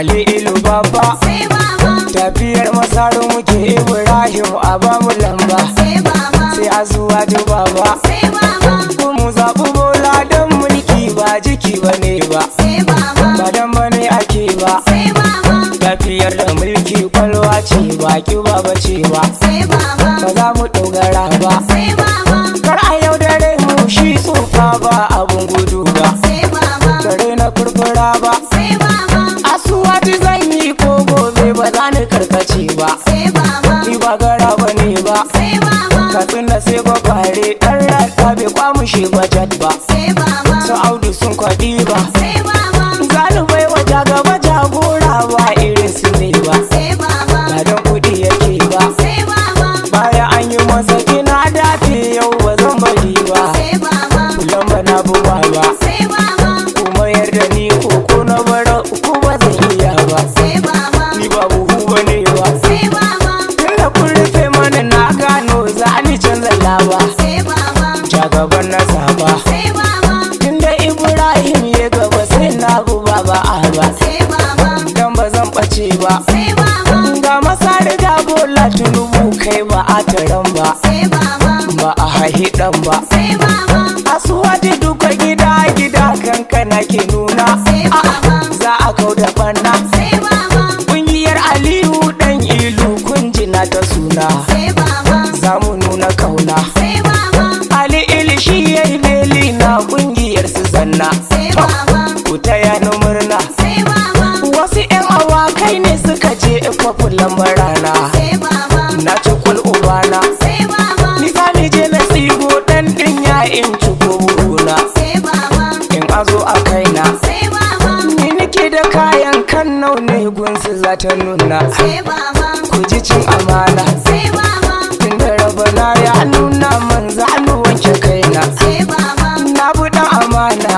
Ali Ilu Baba, sai baba, tafiyar masaru muke Ibrahim a bamu lamba, sai baba, sai Asuwaju Baba, sai baba, mu zaɓi Bola don mulki ba jiki ba ne ba, sai baba, ba dan bane ake ba, sai baba, tafiyar da mulki kwalwa ce ba kiba ba ce ba, sai baba, ba za mu dogara ba, sai baba, kar a yaudare mu shi tsufa ba abun gudu ba, sai baba, kare na kurkura ba, sai baba, Asuwaju zan yi ko gobe ba za ni karkace ba, sai baba, ni ba gara ba ne ba, sai baba, Katsina sai gwagware ɗan rata bai kwamushe bajet ba, sai baba, su Audu sun kwaɗi ba, sai baba, zalibai waja gaba jagora ba irin su ne ba, sai baba, ba don kuɗi yake ba, sai baba, baya an yi masa gina dafe yau ba zan bari ba, sai baba, kullum ba na buwa ba, sai baba, kuma yarda ni ko na bara uku ba zan iya ba, sai baba, ni ba buhu ba ne ba, sai baba, tunda kun rufe mana na gano za ni canza laba, sai baba, jagaban na saba, sai baba, tunda Ibrahim ya gaba sai na buba ba a ba, sai baba, dan ba zan ɓace ba, sai baba, ga masari ga Bola Tinubu kai ba a taron ba, sai baba, ba a haihi ɗan ba, sai baba, Asuwaju duka gida gida kankana ke nuna, sai baba, za a kau da ɓanna, sai baba, ƙungiyar Aliyu ɗan Ilu kunjina ta suna, sai baba, za mu nuna kauna, sai baba, Ali Ilu shi ya yi beli na ƙungiyar su zanna, sai baba, ku taya ni murna, sai baba, wasu 'yan awakai ne suka je kwafulan barana, sai baba, na ci kwal ubana, sai baba, ni za ni je na tsigo ɗan ɗin ya'in ciko buruna, sai baba, in azo a kaina, sai baba, ni nake da kayan kan nau ne gunsu za ta nuna, sai baba, ku ji cin amana, sai baba, tunda rabana ya nuna man za ni wanke kaina, sai baba, na buɗe amana.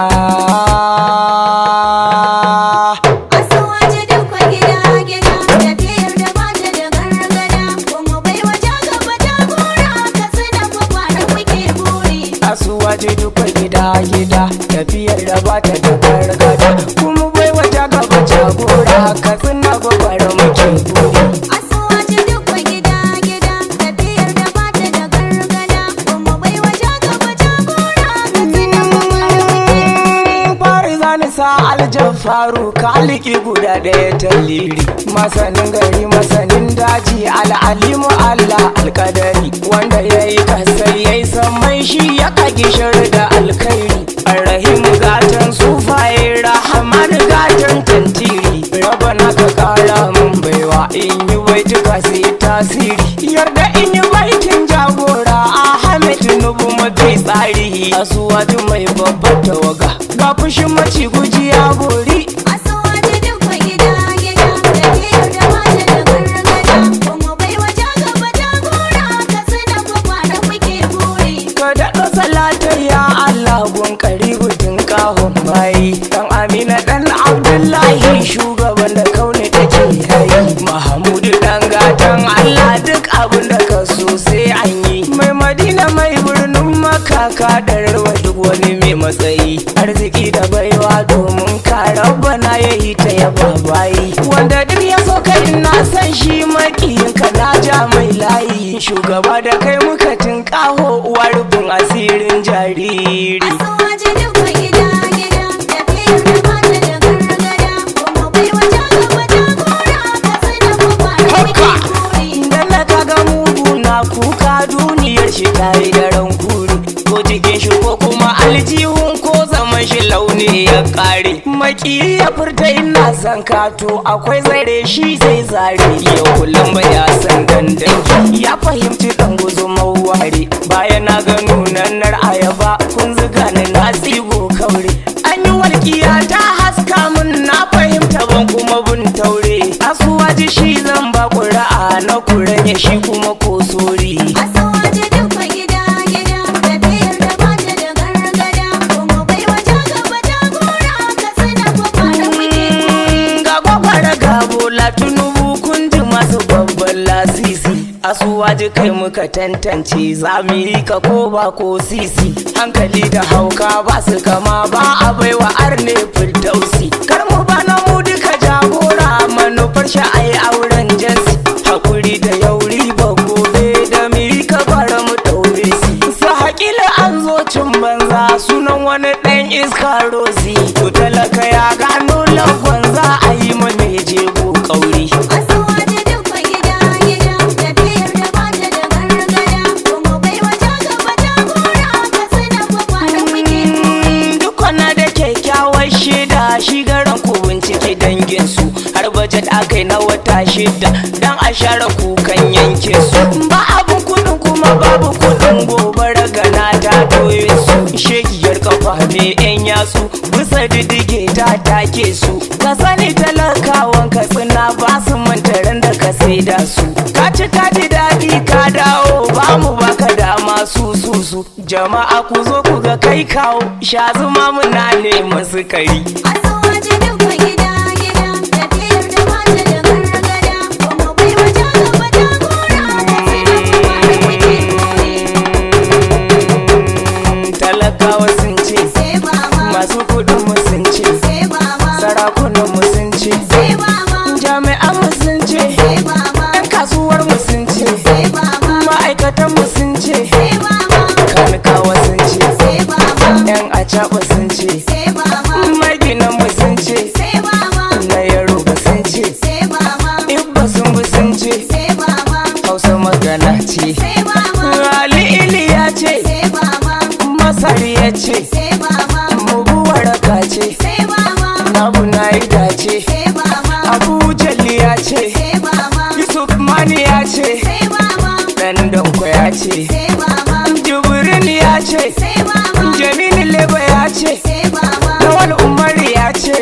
Asuwaju duka gida gida, tafiyar da bata da gargada, kuma bai waje gaba jagora, Katsina gwagware muke buri. Asuwaju duka gida gida, tafiyar da bata da gargada, kuma bai wata gaba jagora, Katsina gwagware muke buri. Asuwaju duka gida gida, tafiyar da bata da gargada, kuma bai waje gaba jagora, Katsina gwagware muke buri. Fari zani sa Aljafaru kaliki guda ɗaya talliri, masanin gari masanin daji al'alimu Allah alƙadari, wanda ya yi kasai ya yi sammai shi ya kage shari da alkhairi, arrahimu gatan sufaye rahaman gatan tantiri, rabana ka kara mun baiwa in yi baituka sai tasiri, yarda in yi baitin jagora Ahmed Tinubu mafi tsari, Asuwaju mai babbar tawaga ga fushin maci guji ya bori, Asuwaju duka gida gida, tafiyar da bata da gargada, kuma bai waje gaba jagora, Katsina gwagware muke buri. ka daɗo salatar ya Allah gun karibu tun kahon bayi, dan Amina dan Abdullahi shugaban da kaune take yayi, Mahamudu dan gatan Allah duk abin da ka so sai an yi, mai Madina mai birnin Makka ka ɗarwa duk wani mai matsayi, arziki da baiwa domin ka rabbana ya yi ta yaba bayi, wanda duk ya so kai na san shi makiyin ka na ja mai layi, shugaba da kai muka tinkaho uwa rufin asirin jariri. Asuwaju duka gida gida, tafiyar da bata da gargada, kuma bai waje gaba jagora, Katsina gwagware muke buri. Dan na kaga mugu na kuka duniyar shi ta yi daren kuri, ko jikin shi ko kuma aljihun ko zaman shi launi ya kare, maki ya furta ina san kato akwai zare shi zai zare, yau kullum ba ya san dandanki ya fahimci dan guzo maware, bayan na ga nunanar ayaba kun zuga ni na tsigo kaure, an yi walƙiya ta haska mun na fahimta ban kuma bin taure, Asuwaju shi zan ba ƙuri'a na kuranye shi kuma ko sori. Asuwaju duka gida gida, tafiyar da bata da gargada, kuma bai waje gaba jagora, Katsina gwagware muke buri. Ga gwagware ga Bola Tinubu kun ji masu babban lasisi, Asuwaju kai muka tantance za mu yi ka ko ba ko sisi, hankali da hauka ba su kama ba a baiwa arne firdausi, kar mu bana mu duka jagora budget akai na wata shida dan a share kukan yanke su. Ba abun kudin kuma babu kudin gobara gana ta doye su. Shegiyar kafa me yan yatsu bisa diddige ta take su. Ka sani talakawan ka tsina ba su mantaran da ka saida su. Ka ci ka ji daɗi ka dawo ba mu baka dama su. Jama'a ku zo ku ga kai kawo sha zuma muna neman sukari. Asuwaje duka gida gida tafiyar da bata da gargada kuma bai waje gaba ta gora Talakawa sun ce sai baba masu kudin mu sun ce sai baba sarakunan mu sun ce sai baba jami'an mu sun ce sai baba yan kasuwar mu sun ce sai baba ma'aikatan mu sun ce sai baba kanikawa sun ce sai baba yan acaba sun ce sai baba maginan mu sun ce sai baba na yaruba sun ce sai baba ibba sun bi sun ce sai baba hausa magana ce sai baba ali iliya ce sai baba masari ya ce sai baba mubu waraka ce sai baba nabu na yi dace sai baba abu jalli ya ce sai baba yusuf mani ya ce sai baba dan danko ya ce sai baba jibrin ya ce sai baba jamini leba ya ce sai baba lawal umar ya ce